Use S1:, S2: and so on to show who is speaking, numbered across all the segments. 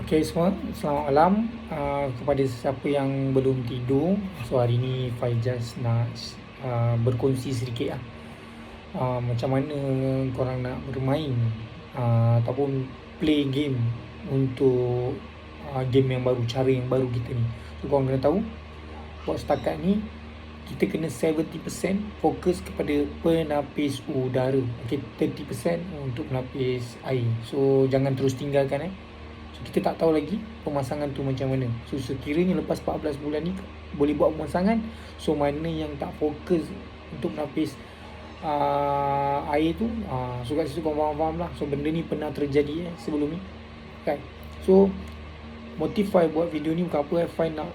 S1: Okey semua, selamat malam kepada sesiapa yang belum tidur. So hari ni Faizaz nak berkongsi sedikit lah, macam mana korang nak bermain ataupun play game untuk game yang baru, cara yang baru kita ni. So korang kena tahu, buat setakat ni kita kena 70% fokus kepada penapis udara. Okey, 30% untuk penapis air. So jangan terus tinggalkan So kita tak tahu lagi pemasangan tu macam mana. So sekiranya lepas 14 bulan ni boleh buat pemasangan, so mana yang tak fokus untuk menapis air tu, so kat situ korang faham lah. So benda ni pernah terjadi sebelum ni kan. So motivate buat video ni bukan apa, find out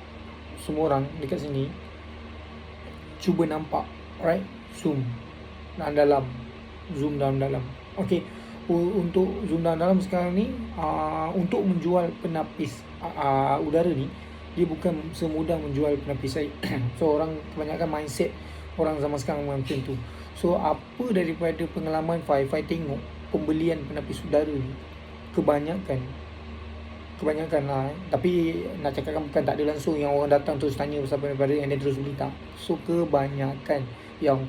S1: semua orang dekat sini cuba nampak, right, zoom dalam dalam. Okey, untuk zoom dalam sekarang ni, untuk menjual penapis udara ni, dia bukan semudah menjual penapis air. So orang kebanyakan mindset orang zaman sekarang macam tu. So apa daripada pengalaman Fai tengok pembelian penapis udara ni, kebanyakan lah, tapi nak cakapkan bukan tak ada langsung yang orang datang terus tanya pasal penapis udara and then terus beli, tak. So kebanyakan yang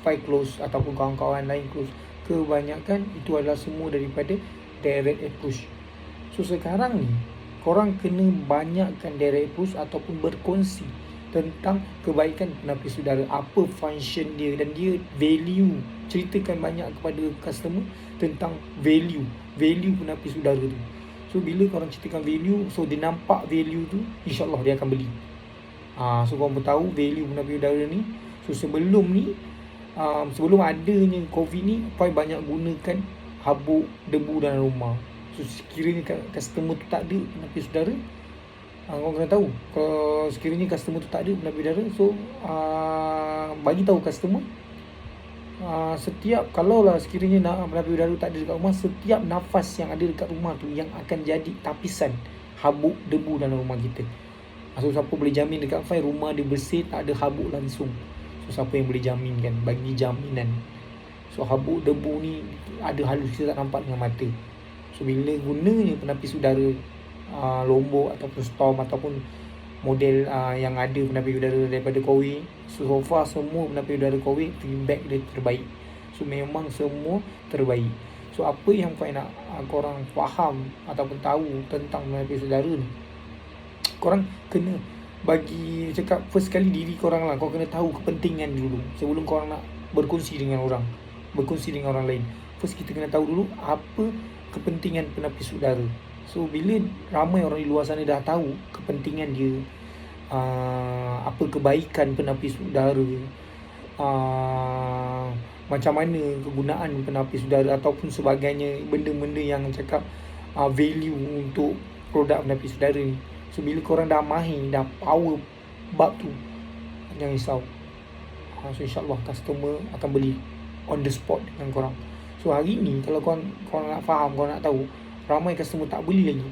S1: Fai close ataupun kawan-kawan lain close, kebanyakan itu adalah semua daripada direct approach. So sekarang ni korang kena banyakkan direct approach ataupun berkongsi tentang kebaikan penapis udara, apa function dia dan dia value. Ceritakan banyak kepada customer tentang value penapis udara tu. So bila korang ceritakan value, so dia nampak value tu, insyaAllah dia akan beli. So korang pun tahu value penapis udara ni. So sebelum ni, sebelum adanya COVID ni, Fai banyak gunakan habuk debu dalam rumah. So sekiranya customer tu tak ada penapis udara, korang kena tahu, kalau sekiranya customer tu tak ada penapis udara, so bagi tahu customer, setiap, kalaulah sekiranya penapis udara tak ada dekat rumah, setiap nafas yang ada dekat rumah tu yang akan jadi tapisan habuk debu dalam rumah kita. So siapa boleh jamin dekat Fai rumah dia bersih, tak ada habuk langsung? So siapa yang boleh jamin kan? Bagi jaminan. So habuk debu ni ada halus, kita tak nampak dengan mata. So bila gunanya penapis udara Lombok ataupun Storm ataupun model yang ada penapis udara daripada Kowi, so far semua penapis udara Kowi feedback dia terbaik. So memang semua terbaik. So apa yang Fai nak korang faham ataupun tahu tentang penapis udara ni, korang kena bagi cakap first kali diri korang lah. Korang kena tahu kepentingan dulu sebelum korang nak berkongsi dengan orang lain. First kita kena tahu dulu apa kepentingan penapis udara. So bila ramai orang di luar sana dah tahu kepentingan dia, apa kebaikan penapis udara, macam mana kegunaan penapis udara ataupun sebagainya, benda-benda yang cakap value untuk produk penapis udara ni. So bila korang dah mahir, dah power bab tu, jangan risau. So insyaAllah customer akan beli on the spot dengan korang. So hari ni kalau korang nak faham, korang nak tahu, ramai customer tak beli lagi.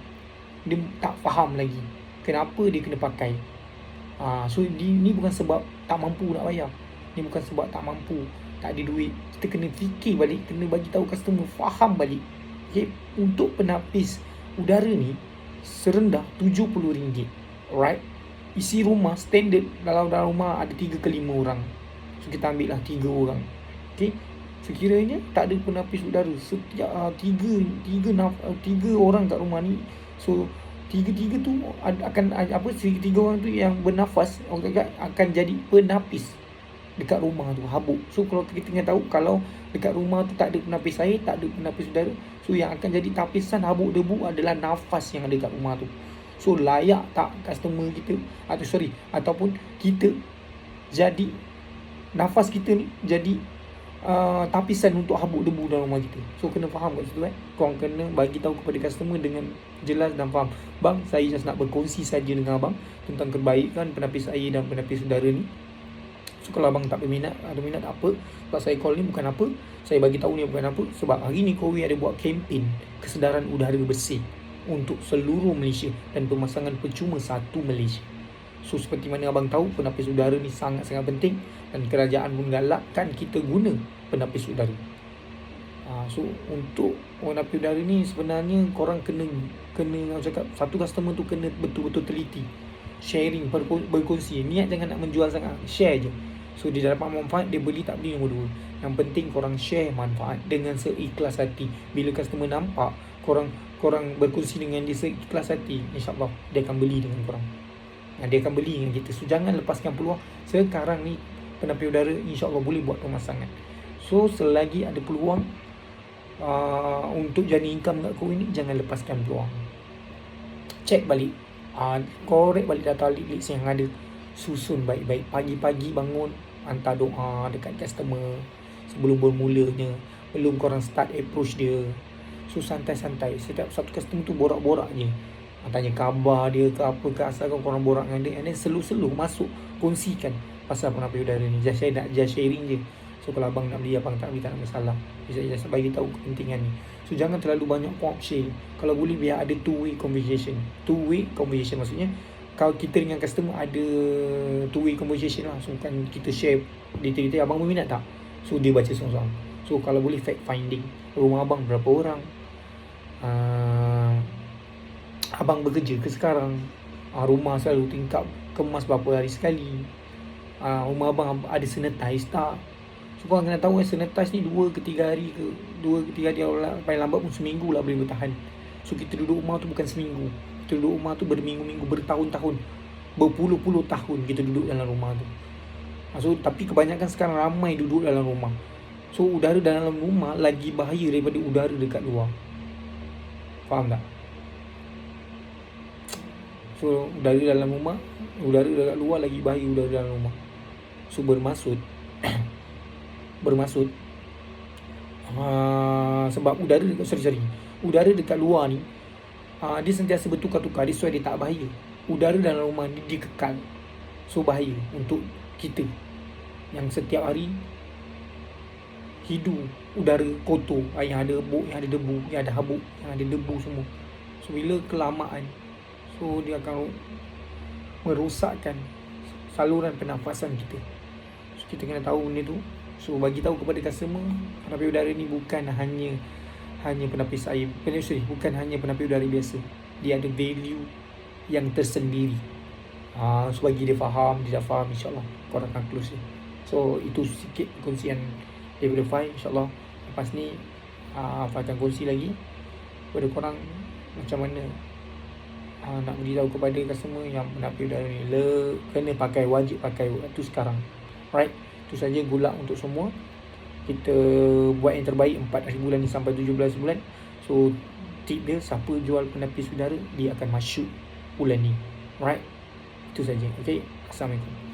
S1: Dia tak faham lagi kenapa dia kena pakai. So ni bukan sebab tak mampu nak bayar. Ni bukan sebab tak mampu, tak ada duit. Kita kena fikir balik, kena bagi tahu customer, faham balik. Okay? Untuk penapis udara ni serendah RM70. Alright. Isi rumah standard, dalam rumah ada 3 ke 5 orang. So kita ambil lah 3 orang. Okay. Sekiranya tak ada penapis udara, setiap 3 orang kat rumah ni, so 3 tu akan apa, 3 orang tu yang bernafas akan jadi penapis dekat rumah tu, habuk. So kalau kita kena tahu, kalau dekat rumah tu tak ada penapis air, tak ada penapis udara, so yang akan jadi tapisan habuk debu adalah nafas yang ada dekat rumah tu. So layak tak customer kita, ataupun kita jadi, nafas kita ni jadi tapisan untuk habuk debu dalam rumah kita. So kena faham kat situ Korang kena bagi tahu kepada customer dengan jelas dan faham. Bang, saya just nak berkongsi saja dengan abang tentang kebaikan penapis air dan penapis udara ni. So kalau abang tak berminat, ada minat tak apa. Sebab saya call ni bukan apa, saya bagi tahu ni bukan apa, sebab hari ni Kowi ada buat kempen kesedaran udara bersih untuk seluruh Malaysia dan pemasangan percuma 1 Malaysia. So seperti mana abang tahu, penapis udara ni sangat-sangat penting dan kerajaan pun galakkan kita guna penapis udara. So untuk penapi udara ni sebenarnya korang kena orang cakap satu customer tu kena betul-betul teliti, sharing, berkongsi. Niat jangan nak menjual sangat, share je. So dia dapat manfaat, dia beli tak beli nombor dua. Yang penting korang share manfaat dengan seikhlas hati. Bila customer nampak korang berkongsi dengan dia seikhlas hati, insyaAllah dia akan beli dengan korang. Dia akan beli dengan kita. So jangan lepaskan peluang. Sekarang ni penapi udara insyaAllah boleh buat pemasangan. So selagi ada peluang untuk jadi income kat kau ini, jangan lepaskan peluang. Check balik, korek balik data leads yang ada, susun baik-baik. Pagi-pagi bangun, hantar doa dekat customer sebelum bermulanya, belum korang start approach dia. So santai-santai, setiap satu customer tu borak-borak je, tanya khabar dia ke apa ke, asalkan korang borak dengan dia. And then selu-selu masuk, kongsikan pasal penapi udara ni. Just sharing je. So kalau abang nak beli, abang tak beli, tak ada masalah. Bisa just bagi tahu kepentingan ni. So jangan terlalu banyak pop share. Kalau boleh biar ada two-way conversation. Two-way conversation maksudnya kalau kita dengan customer ada two-way conversation lah. So kan kita share detail-detail, abang berminat tak? So dia baca seorang-seorang. So kalau boleh fact finding, rumah abang berapa orang, abang bekerja ke sekarang, rumah selalu tingkap kemas berapa hari sekali, rumah abang ada sanitize tak. So korang kena tahu sanitize ni 2 ke 3 hari paling lambat pun seminggu lah boleh bertahan. So kita duduk rumah tu bukan seminggu, kita duduk rumah tu berminggu-minggu, bertahun-tahun, berpuluh-puluh tahun kita duduk dalam rumah tu. So tapi kebanyakan sekarang ramai duduk dalam rumah. So udara dalam rumah lagi bahaya daripada udara dekat luar. Faham tak? So udara dalam rumah, udara dekat luar lagi bahaya udara dalam rumah. So bermaksud sebab udara dekat luar ni dia sentiasa bertukar-tukar. That's why dia tak bahaya. Udara dalam rumah ni dia kekal. So bahaya untuk kita yang setiap hari hidup udara kotor, yang ada bau, yang ada debu, yang ada habuk, yang ada debu semua. So bila kelamaan, so dia akan merosakkan saluran pernafasan kita. So kita kena tahu benda tu. So bagi tahu kepada customer, penapi udara ni bukan hanya penapi air, bukan hanya penapi udara biasa. Dia ada value yang tersendiri. So bagi dia faham, dia dah faham, insyaAllah korang akan close dia. So itu sikit kongsian daripada Fai. InsyaAllah lepas ni Fai akan kongsi lagi kepada korang macam mana nak beritahu kepada customer yang penapi udara ni kena pakai, wajib pakai waktu sekarang. Right, itu saja good luck untuk semua. Kita buat yang terbaik 4 hari bulan ni sampai 17 bulan. So tip dia, siapa jual penapis udara, dia akan masuk bulan ni. Right, itu saja. Okay, Assalamualaikum.